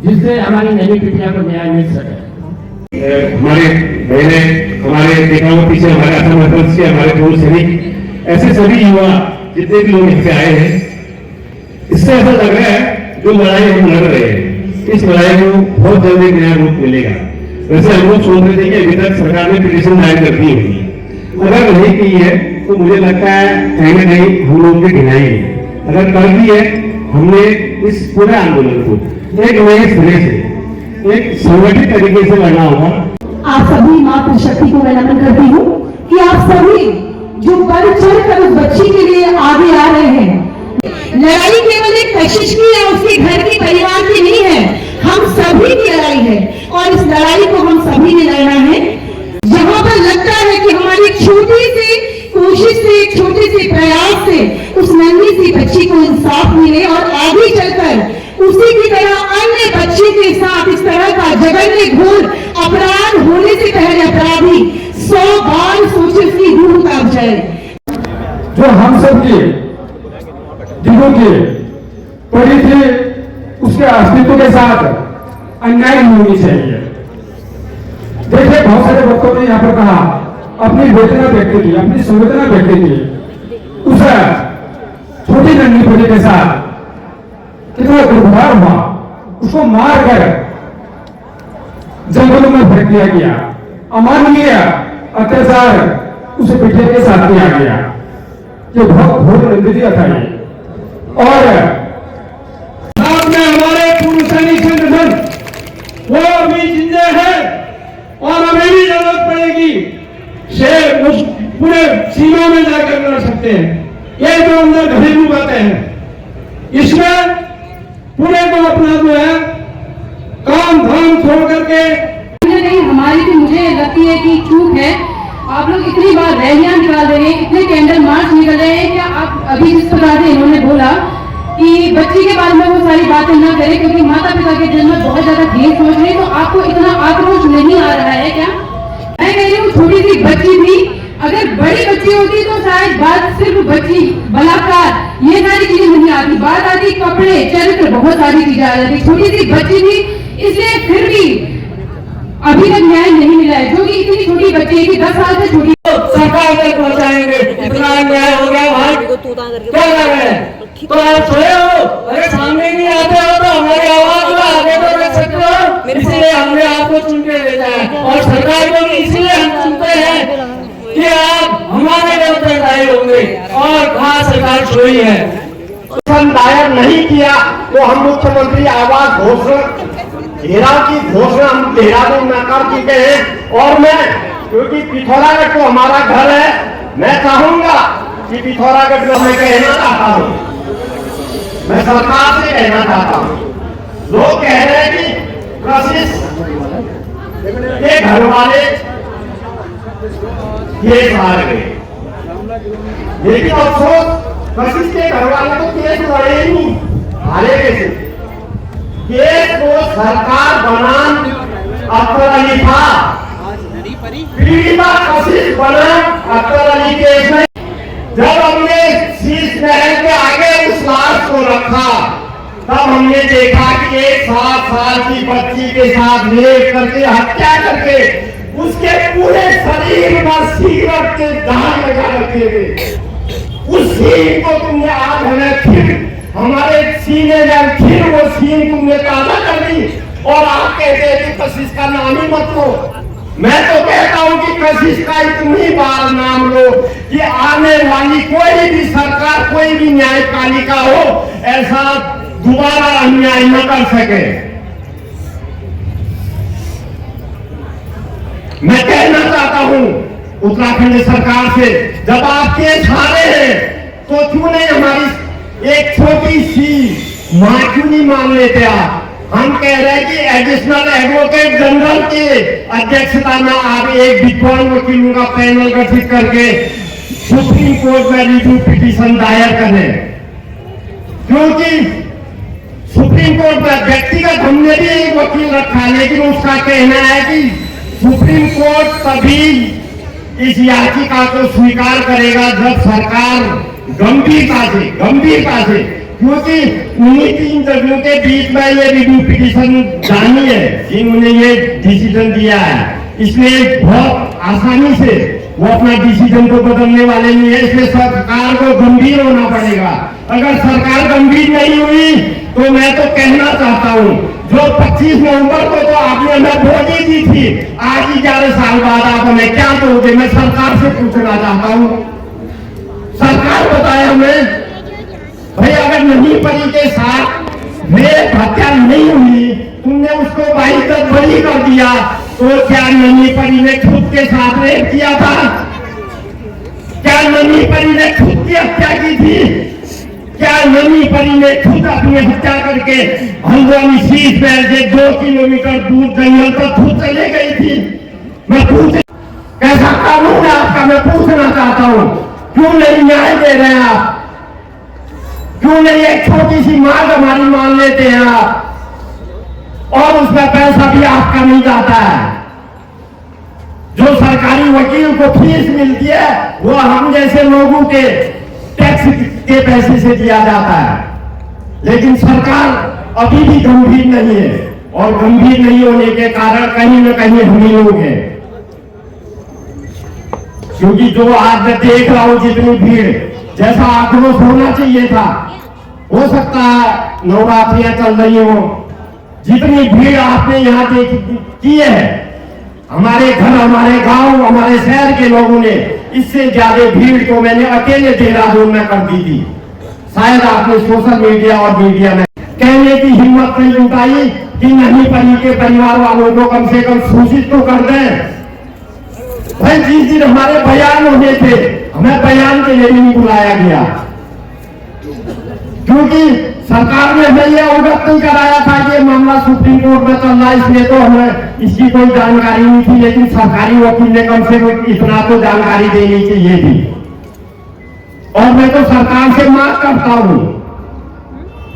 जिससे हमारी नई पीढ़ियों को न्याय मिल सके। हमारे बहने, हमारे नेताओं पीछे हमारे असम अध्यक्ष के, हमारे पूर्व सैनिक, ऐसे सभी युवा जितने भी लोग यहाँ पे आए हैं, इससे ऐसा लग रहा है जो लड़ाई हम लड़ रहे हैं इस लड़ाई को बहुत जल्दी नया रूप मिलेगा। वैसे हम लोग सोच रहे थे कि अभी तक सरकार ने पिटीशन दायर कर दी होगी, अगर नहीं की है तो मुझे लगता है कहीं ना कहीं हम लोग की ढिलाई है। अगर कर दी है हमने इस पूरे आंदोलन को एक नए सिरे से एक संगठित तरीके से लड़ना होगा। आप सभी मातृशक्ति को मैं नमन करती हूँ कि आप सभी जो बढ़ चढ़ कर उस बच्ची के लिए आगे आ रहे हैं। लड़ाई केवल एक कशिश की या उसके घर के परिवार की नहीं है, हम सभी की लड़ाई है और इस लड़ाई को हम सभी ने लड़ना है। जहाँ पर लगता है कि हमारी छोटी सी कोशिश से, छोटे से प्रयास से उस नन्ही सी बच्ची को इंसाफ मिले और आगे चलकर उसी की तरह अन्य बच्चे के साथ इस तरह का जघन्य घोर अपराध होने से पहले अपराधी 100 बार सोचे उसकी रूह कांप जाए। जो हम सब के दिलों के पड़ी थे उसके अस्तित्व के साथ अन्याय नहीं होनी चाहिए। देखिए बहुत सारे वक्तों ने यहाँ पर कहा, अपनी वेदना व्यक्त की, अपनी संवेदना व्यक्त की। उस छोटी नन्ही परी के साथ कितना दुर्व्यवहार हुआ, उसको मार कर जंगलों में फेंक दिया गया, अमानवीय अत्याचार उसे पिटे के साथ किया गया। ये बहुत घोर निंदनीय था ये। और साथ में हमारे पूर्व सैनिक संगठन वो अभी जिंदे हैं और हमें भी जरूरत पड़ेगी से उस पूरे सीमा में जाकर लड़ सकते हैं। ये जो अंदर घरेलू बातें हैं इसमें पूरे को अपना जो है काम धाम छोड़ करके नहीं, हमारी भी मुझे लगती है कि चूक है। आप लोग इतनी बार रैलियां निकाल रहे हैं, इतने कैंडल मार्च निकल रहे हैं। क्या आप अभी जिस प्रकार से इन्होंने बोला कि बच्ची के बारे में वो सारी बातें ना करें क्योंकि माता पिता के दिल में बहुत ज्यादा भेद सोच रहे, तो आपको इतना आक्रोश नहीं आ रहा है क्या? मैं कह रही हूँ छोटी सी बच्ची भी, अगर बड़ी बच्ची होती तो शायद बात सिर्फ बच्ची, बलात्कार, ये सारी चीजें नहीं आती, बात आती कपड़े, चरित्र, बहुत सारी चीजें आ जाती। छोटी सी बच्ची भी, इसलिए फिर भी अभी तक न्याय नहीं मिला है, जो कि इतनी छोटी बच्ची है कि 10 साल से छोटी। सरकार तक पहुंचाएंगे, इतना अन्याय हो गया भाई, क्या कर रहे हैं? तो आप सोए हो, अरे सामने नहीं आते हो तो हमारी आवाज को आगे तो रख सकते हो, इसलिए हमने आपको चुन के भेजा है। और सरकार को भी इसलिए हम चुनते हैं कि आप हमारे लिए उत्तरदायी होंगे। और कहाँ सरकार सोई है, दायर नहीं किया तो हम मुख्यमंत्री आवास घोषणा घेराव की घोषणा हम देहरादून में कर चुके हैं। और मैं क्योंकि पिथौरागढ़ को हमारा घर है, मैं चाहूंगा कि पिथौरागढ़ को मैं कहना चाहता हूँ, मैं सरकार से कहना चाहता हूँ, लोग कह रहे हैं कि कशिश के घर वाले केस हार गए, लेकिन अफसोस कशिश के घर वाले तो केस लड़े नहीं, हारे कैसे? केस को सरकार बनाम अख्तर अली था, पीड़िता कशिश बनाम अख्तर अली केस में। जब हमने शीश महल के आगे उस लाश को रखा तब हमने देखा कि एक 7 साल की बच्ची के साथ लेट करके हत्या करके उसके पूरे शरीर पर सिगरेट के दाग लगा रखे थे। उस सीन को तुमने आज हमें फिर हमारे सीने में फिर वो सीन तुमने ताजा कर दी और आप कहते हैं कि कशिश का नाम ही मत लो। मैं तो कहता हूं कि कशिश का इतनी बार नाम लो कि आने वाली कोई भी सरकार, कोई भी न्यायपालिका हो, ऐसा दोबारा अन्याय न कर सके। मैं कहना चाहता हूं उत्तराखंड सरकार से, जब आप केस हारे हैं तो क्यों नहीं हमारी एक छोटी सी मां क्यों नहीं मान लेते आप? हम कह रहे हैं कि एडिशनल एडवोकेट जनरल की अध्यक्षता में आप एक विद्वान वकीलों का पैनल गठित करके सुप्रीम कोर्ट में रिव्यू पिटीशन दायर करें, क्योंकि सुप्रीम कोर्ट में व्यक्तिगत हमने भी एक वकील रखा है, लेकिन उसका कहना है कि सुप्रीम कोर्ट तभी इस याचिका को स्वीकार करेगा जब सरकार गंभीरता से, क्योंकि उन्हीं 3 जजों के बीच में ये रिव्यू पिटीशन जानी है जिन्होंने ये डिसीजन दिया है, इसलिए बहुत आसानी से वो अपना डिसीजन को बदलने वाले नहीं है। इसलिए सरकार को गंभीर होना पड़ेगा। अगर सरकार गंभीर नहीं हुई तो मैं तो कहना चाहता हूँ, जो 25 नवंबर को तो आपने हमें बोली दी थी, आज 11 साल बाद आप हमें क्या दोगे? मैं सरकार से पूछना चाहता हूँ, सरकार बताए हमें भाई, अगर नन्ही परी के साथ रेप हत्या नहीं हुई, तुमने उसको 22 बरी कर दिया, तो क्या नन्ही परी ने खुद के साथ रेप किया था? क्या नन्ही परी ने खुद की हत्या की थी? क्या नन्ही परी ने खुद अपनी हत्या करके हल्द्वानी सीट पर से 2 किलोमीटर दूर जंगल तक खुद चले गई थी? मैं कैसा कानून है आपका? मैं पूछना चाहता हूँ, क्यों नहीं न्याय दे रहे हैं आप? क्यों नहीं एक छोटी सी मांग हमारी मान लेते हैं आप, और उसका पैसा भी आपका नहीं जाता है? जो सरकारी वकील को फीस मिलती है वो हम जैसे लोगों के टैक्स के पैसे से दिया जाता है, लेकिन सरकार अभी भी गंभीर नहीं है, और गंभीर नहीं होने के कारण कहीं न कहीं हम ही लोग हैं। क्योंकि जो आज मैं देख रहा हूं, जितनी भीड़, जैसा आक्रोश होना चाहिए था, हो सकता है नवरात्रियां चल रही हो, जितनी भीड़ आपने यहाँ की है, हमारे घर, हमारे गांव, हमारे शहर के लोगों ने इससे ज्यादा भीड़ तो मैंने अकेले देहरादून में कर दी थी। शायद आपने सोशल मीडिया और मीडिया में कहने की हिम्मत नहीं जुटाई कि नन्ही परी के परिवार वालों को कम से कम सूचित तो कर दें। भाई, जिस दिन हमारे बयान होने थे, हमें बयान के लिए नहीं बुलाया गया, क्योंकि सरकार ने हमें यह अवगत नहीं कराया था कि मामला सुप्रीम कोर्ट में चल रहा है, इसलिए तो हमें इसकी कोई जानकारी नहीं थी। लेकिन सरकारी वकील ने कम से कम इतना तो जानकारी देनी चाहिए थी। और मैं तो सरकार से मांग करता हूं,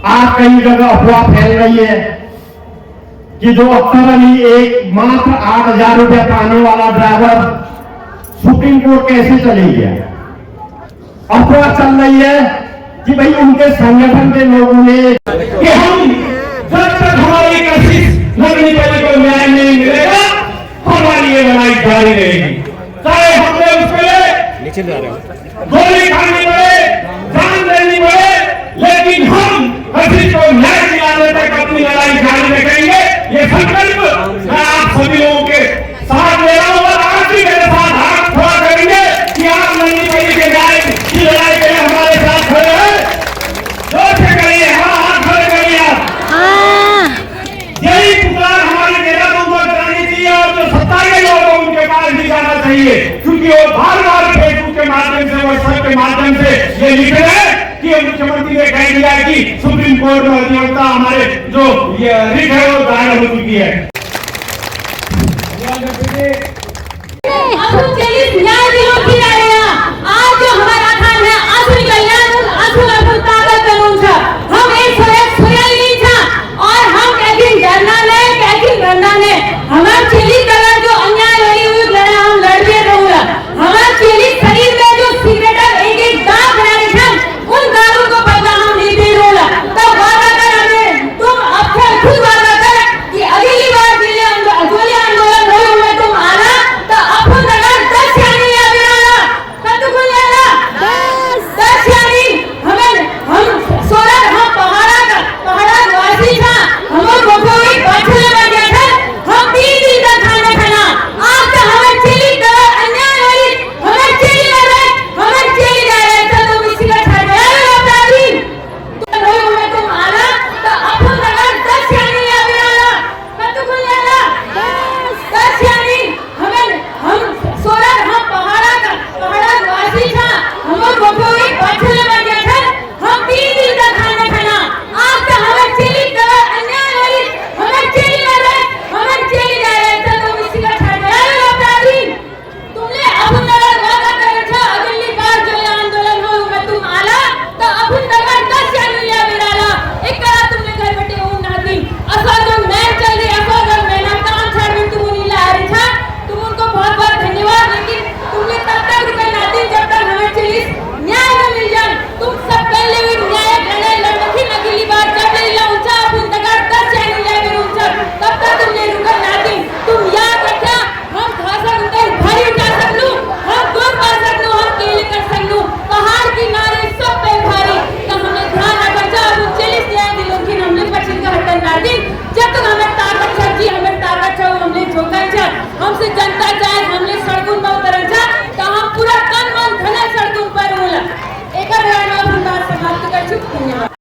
आज कई जगह अफवाह फैल रही है कि जो अख्तर अली एक मात्र 8,000 रुपया पाने वाला ड्राइवर सुप्रीम कोर्ट कैसे चले गया? अफवाह चल रही है कि भाई उनके संगठन के लोगों ने कि हम जब तक हमारी कोशिश नन्ही परी को न्याय नहीं मिलेगा, हमारी ये लड़ाई जारी रहेगी, चाहे हमने उसके गोली खानी पड़े, जान देनी पड़े, लेकिन हम कोशिश को न्याय दिलाने तक अपनी लड़ाई जारी रखेंगे। ये संकल्प मैं आप सभी लोगों के साथ ले रहा हूं, और आप भी मेरे साथ हाथ खड़ा करेंगे कि आप नन्ही परी के न्याय की लड़ाई के लिए हमारे साथ खड़े हैं। करिए, हाथ खड़े करिए। यही पुकार हमारी देहरादून को करानी चाहिए, और जो सत्ता के लोग हैं उनके पास भी जाना चाहिए, क्योंकि वो बार-बार फेसबुक के माध्यम से, व्हाट्सएप के माध्यम से ये लिख रहे हैं कि मुख्यमंत्री ने कह दिया कि सुप्रीम कोर्ट में अधिवक्ता हमारे जो ये रिट है वो दायर हो चुकी है। आज जो हमारा खान है, असली कल्याण, असली ताकत हम एक नहीं था, और हम कैसे डरना नहीं, हमारे चेली कलर जो अन्याय हुई लड़ा, हम लड़ते रहूंगा। हमारे चेली शरीर में जो सिगरेट एक दाग बना रहे, उन दागों को बदला हम नहीं दे रोला। तो वादा कर, तुम अब खुद वादा कर कि अगली बार के लिए आंदोलन हो, तुम आना तो अपन अगर 10 यानी धन्यवाद।